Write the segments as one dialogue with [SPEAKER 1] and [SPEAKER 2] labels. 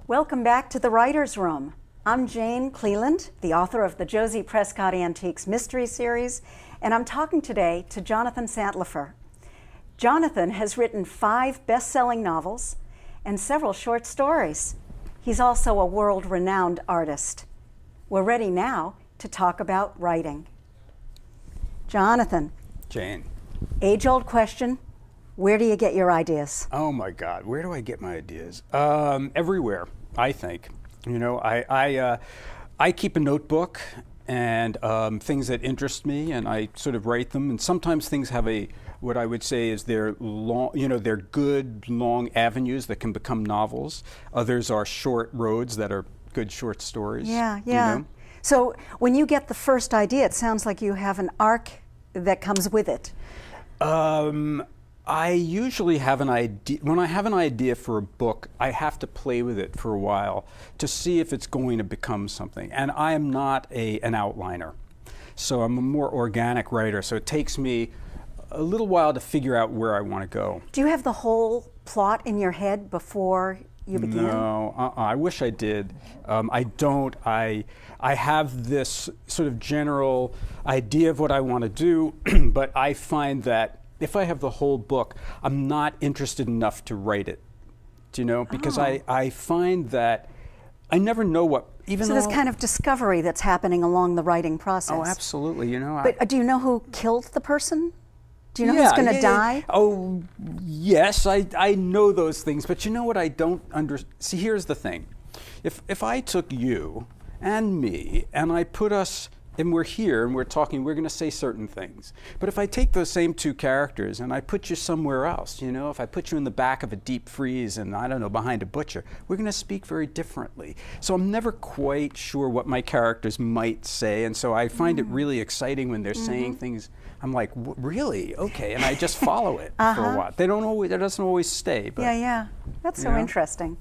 [SPEAKER 1] Welcome back to the Writer's Room. I'm Jane Cleland, the author of the Josie Prescott Antiques Mystery Series, and I'm talking today to Jonathan Santlofer. Jonathan has written 5 best-selling novels and several short stories. He's also a world-renowned artist. We're ready now to talk about writing. Jonathan.
[SPEAKER 2] Jane. Age-old question,
[SPEAKER 1] where do you get your ideas?
[SPEAKER 2] Oh my God, where do I get my ideas? Everywhere, I think. You know, I keep a notebook and things that interest me, and I sort of write them. And sometimes things have what I would say is they're long, they're good long avenues that can become novels. Others are short roads that are good short stories.
[SPEAKER 1] Yeah. So when you get the first idea, it sounds like you have an arc that comes with it.
[SPEAKER 2] I usually have an idea. When I have an idea for a book, I have to play with it for a while to see if it's going to become something. And I am not an outliner. So I'm a more organic writer. So it takes me a little while to figure out where I want to go.
[SPEAKER 1] Do you have the whole plot in your head before you begin?
[SPEAKER 2] No, I wish I did. I don't. I have this sort of general idea of what I want to do, but I find that if I have the whole book, I'm not interested enough to write it, because I find that I never know what, even
[SPEAKER 1] so
[SPEAKER 2] though...
[SPEAKER 1] there's kind of discovery that's happening along the writing process.
[SPEAKER 2] Oh, absolutely,
[SPEAKER 1] But do you know who killed the person? Do you know who's going to die?
[SPEAKER 2] Oh, yes, I know those things, but you know what I don't see, here's the thing. If I took you and me and I put us, and we're here and we're talking, we're going to say certain things. But if I take those same 2 characters and I put you somewhere else, if I put you in the back of a deep freeze and, I don't know, behind a butcher, we're going to speak very differently. So I'm never quite sure what my characters might say, and so I find it really exciting when they're saying things. I'm like, really? Okay, and I just follow it for a while. That doesn't always stay. But,
[SPEAKER 1] yeah. That's so interesting.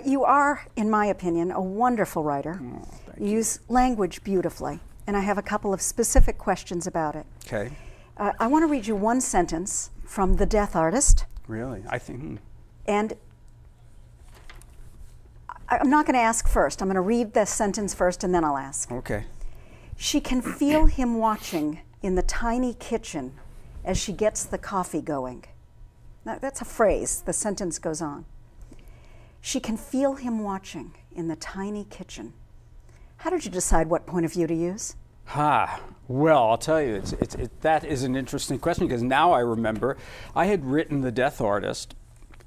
[SPEAKER 1] You are, in my opinion, a wonderful writer.
[SPEAKER 2] Oh, thank
[SPEAKER 1] you use language beautifully. And I have a couple of specific questions about it.
[SPEAKER 2] Okay.
[SPEAKER 1] I want to read you one sentence from The Death Artist.
[SPEAKER 2] Really? I think...
[SPEAKER 1] And I'm not going to ask first. I'm going to read the sentence first and then I'll ask.
[SPEAKER 2] Okay.
[SPEAKER 1] She can feel him watching in the tiny kitchen as she gets the coffee going. Now, that's a phrase. The sentence goes on. She can feel him watching in the tiny kitchen. How did you decide what point of view to use?
[SPEAKER 2] Well, I'll tell you, that is an interesting question, because now I remember I had written The Death Artist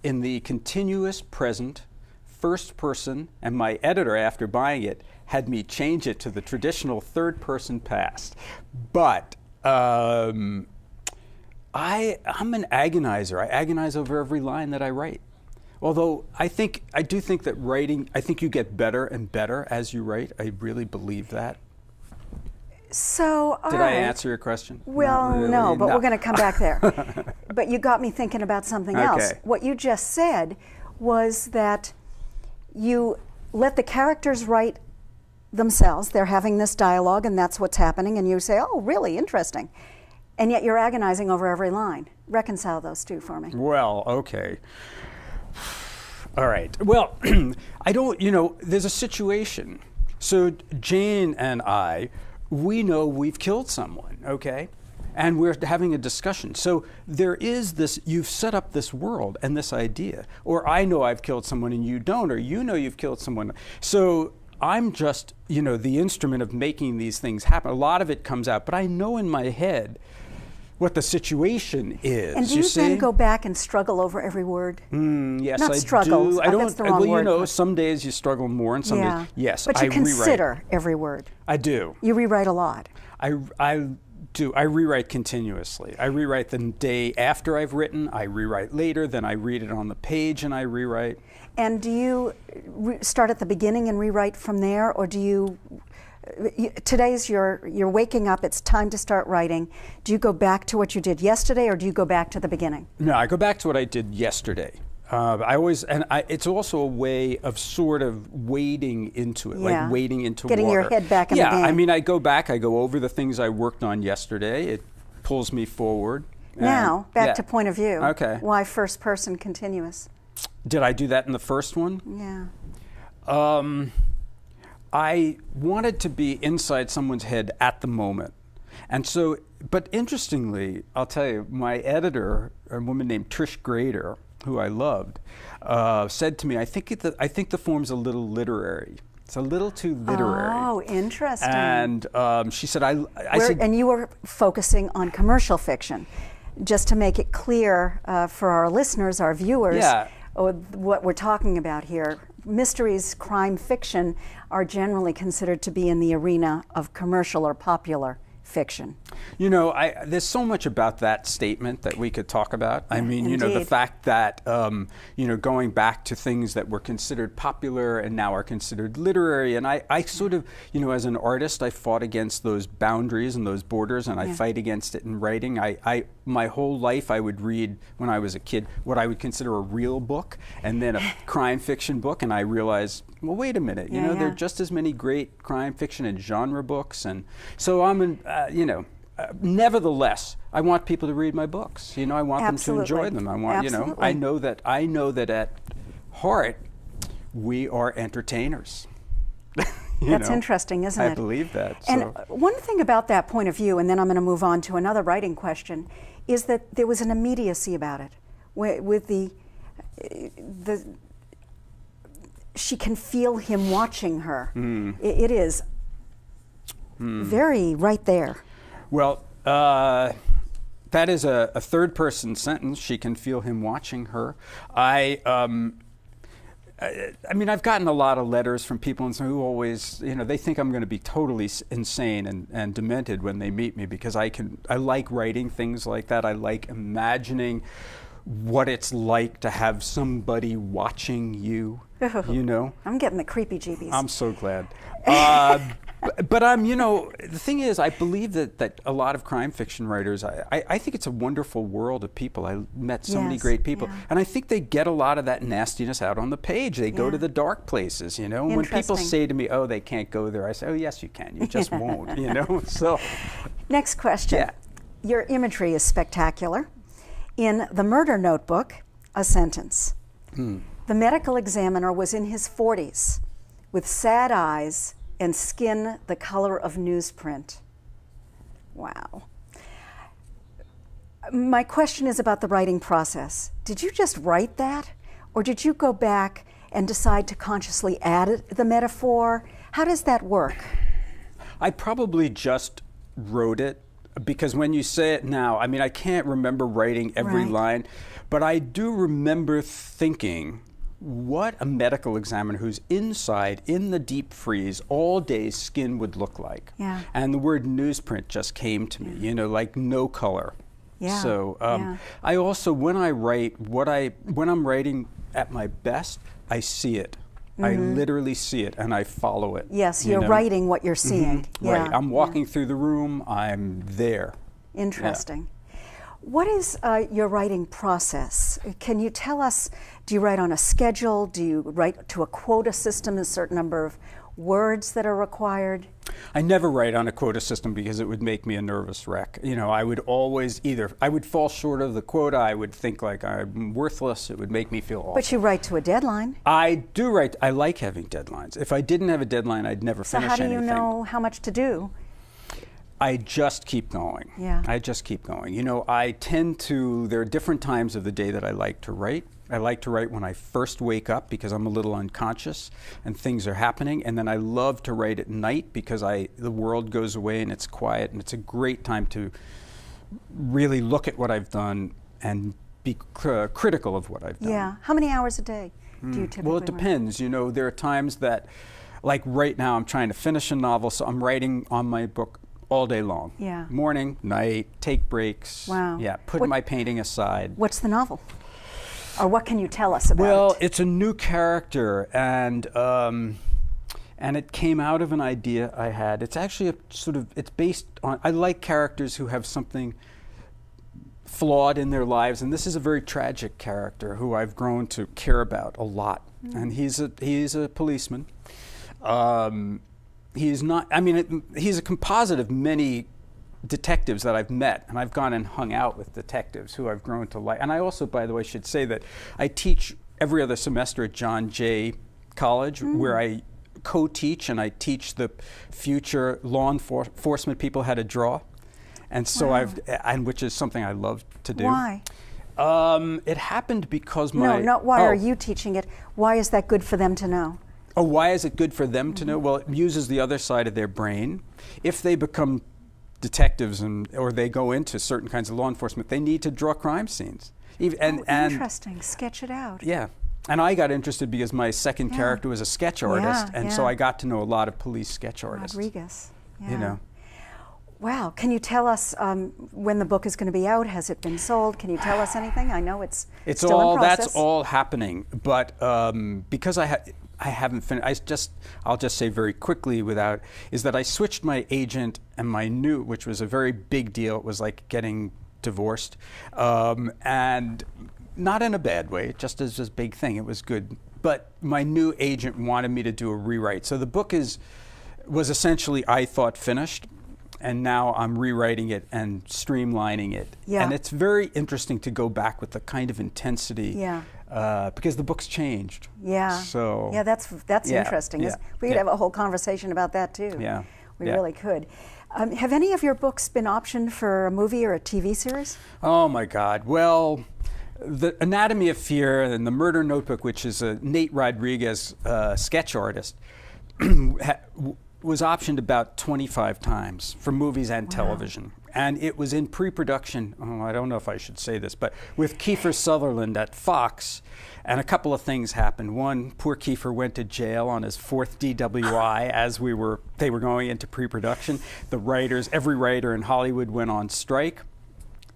[SPEAKER 2] in the continuous present, first person, and my editor, after buying it, had me change it to the traditional third person past. But I'm an agonizer. I agonize over every line that I write. Although I do think that writing, I think you get better and better as you write. I really believe that.
[SPEAKER 1] So,
[SPEAKER 2] Did I answer your question?
[SPEAKER 1] Well, no, but we're going to come back there. But you got me thinking about something else. What you just said was that you let the characters write themselves. They're having this dialogue and that's what's happening, and you say, oh, really interesting. And yet you're agonizing over every line. Reconcile those 2 for me.
[SPEAKER 2] Well, okay. All right. Well, I don't, there's a situation. So Jane and I, we know we've killed someone, okay? And we're having a discussion. So there is this, you've set up this world and this idea. Or I know I've killed someone and you don't, or you know you've killed someone. So I'm just, the instrument of making these things happen. A lot of it comes out, but I know in my head what the situation is.
[SPEAKER 1] And do you then go back and struggle over every word?
[SPEAKER 2] Yes,
[SPEAKER 1] Not
[SPEAKER 2] I
[SPEAKER 1] struggle.
[SPEAKER 2] do. I don't.
[SPEAKER 1] That's the wrong word.
[SPEAKER 2] Some days you struggle more, and some days, yes,
[SPEAKER 1] but you consider every word.
[SPEAKER 2] I do.
[SPEAKER 1] You rewrite a lot.
[SPEAKER 2] I do. I rewrite continuously. I rewrite the day after I've written. I rewrite later. Then I read it on the page, and I rewrite. And
[SPEAKER 1] do you start at the beginning and rewrite from there, or do you? Today's you're waking up, it's time to start writing. Do you go back to what you did yesterday, or do you go back to the beginning?
[SPEAKER 2] No, I go back to what I did yesterday. It's also a way of sort of wading into it, like wading into
[SPEAKER 1] Getting
[SPEAKER 2] water.
[SPEAKER 1] your head back in the game.
[SPEAKER 2] Yeah, I mean, I go back, I go over the things I worked on yesterday. It pulls me forward.
[SPEAKER 1] Now, back to point of view.
[SPEAKER 2] Okay.
[SPEAKER 1] Why first person continuous?
[SPEAKER 2] Did I do that in the first one?
[SPEAKER 1] Yeah.
[SPEAKER 2] I wanted to be inside someone's head at the moment. And so, but interestingly, I'll tell you, my editor, a woman named Trish Grader, who I loved, said to me, I think the form's a little literary. It's a little too literary.
[SPEAKER 1] Oh, interesting.
[SPEAKER 2] And she said, I said,
[SPEAKER 1] and you were focusing on commercial fiction. Just to make it clear for our listeners, our viewers,
[SPEAKER 2] yeah.
[SPEAKER 1] What we're talking about here, mysteries, crime fiction are generally considered to be in the arena of commercial or popular fiction.
[SPEAKER 2] You know, there's so much about that statement that we could talk about. I mean, you know, the fact that, you know, going back to things that were considered popular and now are considered literary. And I sort of, you know, as an artist, I fought against those boundaries and those borders, and I fight against it in writing. My whole life I would read, when I was a kid, what I would consider a real book and then a crime fiction book, and I realized, well, wait a minute, you know, there are just as many great crime fiction and genre books, and so you know, nevertheless, I want people to read my books. You know, I want them to enjoy them. I want, you know, I know that at heart, we are entertainers.
[SPEAKER 1] That's interesting, isn't it?
[SPEAKER 2] I believe that.
[SPEAKER 1] And one thing about that point of view, and then I'm going to move on to another writing question, is that there was an immediacy about it. With she can feel him watching her. It is very right there.
[SPEAKER 2] Well, that is a third-person sentence. She can feel him watching her. I mean, I've gotten a lot of letters from people who always, you know, they think I'm going to be totally insane and demented when they meet me, because I like writing things like that. I like imagining what it's like to have somebody watching you, you know.
[SPEAKER 1] I'm getting the creepy jeebies.
[SPEAKER 2] I'm so glad. But you know, the thing is, I believe that a lot of crime fiction writers, I think it's a wonderful world of people. I met so many great people. And I think they get a lot of that nastiness out on the page. They go to the dark places, you know. When people say to me, oh, they can't go there, I say, oh, yes, you can. You just won't, you know. So,
[SPEAKER 1] next question.
[SPEAKER 2] Yeah.
[SPEAKER 1] Your imagery is spectacular. In The Murder Notebook, a sentence. The medical examiner was in his 40s with sad eyes and skin the color of newsprint. Wow. My question is about the writing process. Did you just write that? Or did you go back and decide to consciously add the metaphor? How does that work?
[SPEAKER 2] I probably just wrote it, because when you say it now, I mean, I can't remember writing every line, but I do remember thinking, what a medical examiner who's inside in the deep freeze all day skin would look like. And the word newsprint just came to me, you know, like no color. So I also, when I write, when I'm writing at my best, I see it. I literally see it and I follow it.
[SPEAKER 1] Yes, you're writing what you're seeing.
[SPEAKER 2] Right, I'm walking through the room, I'm there.
[SPEAKER 1] Interesting. What is your writing process? Can you tell us, do you write on a schedule? Do you write to a quota system, a certain number of words that are required?
[SPEAKER 2] I never write on a quota system because it would make me a nervous wreck. You know, I would always I would fall short of the quota, I would think like I'm worthless, it would make me feel awful.
[SPEAKER 1] But you write to a deadline.
[SPEAKER 2] I do write, I like having deadlines. If I didn't have a deadline, I'd never finish anything.
[SPEAKER 1] So how do you know how much to do?
[SPEAKER 2] I just keep going. I just keep going. You know, I tend to, there are different times of the day that I like to write. I like to write when I first wake up because I'm a little unconscious and things are happening. And then I love to write at night because the world goes away and it's quiet, and it's a great time to really look at what I've done and be critical of what I've done.
[SPEAKER 1] Yeah. How many hours a day do you typically
[SPEAKER 2] Well, it depends. You know, there are times that, like right now, I'm trying to finish a novel, so I'm writing on my book all day long. Morning, night, take breaks. Put my painting aside.
[SPEAKER 1] What's the novel? Or what can you tell us about it?
[SPEAKER 2] Well, it's a new character, and it came out of an idea I had. It's actually it's based on, I like characters who have something flawed in their lives, and this is a very tragic character who I've grown to care about a lot. And he's a policeman. He's not, I mean, he's a composite of many detectives that I've met, and I've gone and hung out with detectives who I've grown to like. And I also, by the way, should say that I teach every other semester at John Jay college where I co-teach, and I teach the future law enforcement people how to draw. And so and which is something I love to do.
[SPEAKER 1] Why?
[SPEAKER 2] It happened because
[SPEAKER 1] No, not why are you teaching it? Why is that good for them to know?
[SPEAKER 2] Oh, why is it good for them to know? Well, it uses the other side of their brain. If they become detectives or they go into certain kinds of law enforcement, they need to draw crime scenes.
[SPEAKER 1] Interesting. Sketch it out.
[SPEAKER 2] Yeah. And I got interested because my second character was a sketch artist, and so I got to know a lot of police sketch artists.
[SPEAKER 1] Rodriguez. Yeah.
[SPEAKER 2] You know.
[SPEAKER 1] Wow. Can you tell us when the book is going to be out? Has it been sold? Can you tell us anything? I know it's still in process.
[SPEAKER 2] That's all happening, but because I haven't finished. I'll just say very quickly is that I switched my agent, and which was a very big deal. It was like getting divorced, and not in a bad way, just as a big thing. It was good. But my new agent wanted me to do a rewrite. So the book was essentially, I thought, finished. And now I'm rewriting it and streamlining it.
[SPEAKER 1] Yeah.
[SPEAKER 2] And it's very interesting to go back with the kind of intensity.
[SPEAKER 1] Yeah.
[SPEAKER 2] Because the book's changed.
[SPEAKER 1] Yeah.
[SPEAKER 2] So.
[SPEAKER 1] Yeah, that's interesting.
[SPEAKER 2] Yeah.
[SPEAKER 1] We could have a whole conversation about that too.
[SPEAKER 2] Yeah.
[SPEAKER 1] We really could. Have any of your books been optioned for a movie or a TV series?
[SPEAKER 2] Oh my God. Well, The Anatomy of Fear and The Murder Notebook, which is a Nate Rodriguez sketch artist, was optioned about 25 times for movies and television. And it was in pre-production, I don't know if I should say this, but with Kiefer Sutherland at Fox, and a couple of things happened. One, poor Kiefer went to jail on his 4th DWI as they were going into pre-production. Every writer in Hollywood went on strike.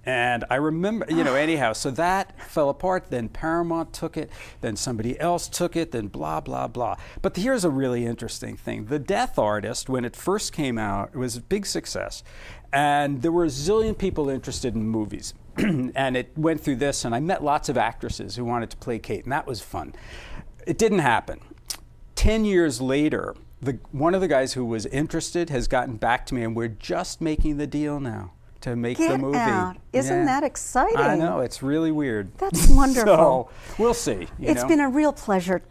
[SPEAKER 2] And I remember, anyhow, so that fell apart. Then Paramount took it, then somebody else took it, then blah, blah, blah. But here's a really interesting thing. The Death Artist, when it first came out, it was a big success. And there were a zillion people interested in movies. And it went through this, and I met lots of actresses who wanted to play Kate, and that was fun. It didn't happen. 10 years later, one of the guys who was interested has gotten back to me, and we're just making the deal now to make the movie.
[SPEAKER 1] Out. Isn't that exciting?
[SPEAKER 2] I know, it's really weird.
[SPEAKER 1] That's wonderful.
[SPEAKER 2] So, we'll see.
[SPEAKER 1] It's been a real pleasure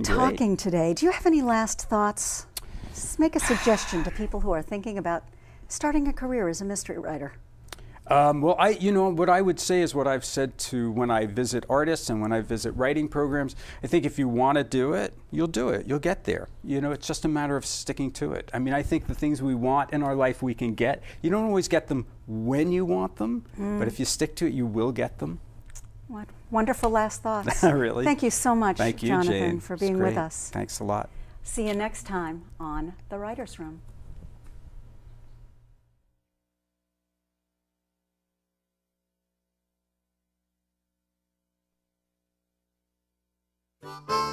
[SPEAKER 1] talking today. Do you have any last thoughts? Just make a suggestion to people who are thinking about starting a career as a mystery writer.
[SPEAKER 2] Well, what I would say is what I've said to when I visit artists and when I visit writing programs. I think if you want to do it, you'll do it. You'll get there. It's just a matter of sticking to it. I mean, I think the things we want in our life we can get. You don't always get them when you want them, but if you stick to it, you will get them.
[SPEAKER 1] What wonderful last thoughts.
[SPEAKER 2] Really?
[SPEAKER 1] Thank you so much,
[SPEAKER 2] Thank you,
[SPEAKER 1] Jonathan,
[SPEAKER 2] Jane.
[SPEAKER 1] for being with us.
[SPEAKER 2] Thanks a lot.
[SPEAKER 1] See you next time on The Writer's Room.
[SPEAKER 3] Bye.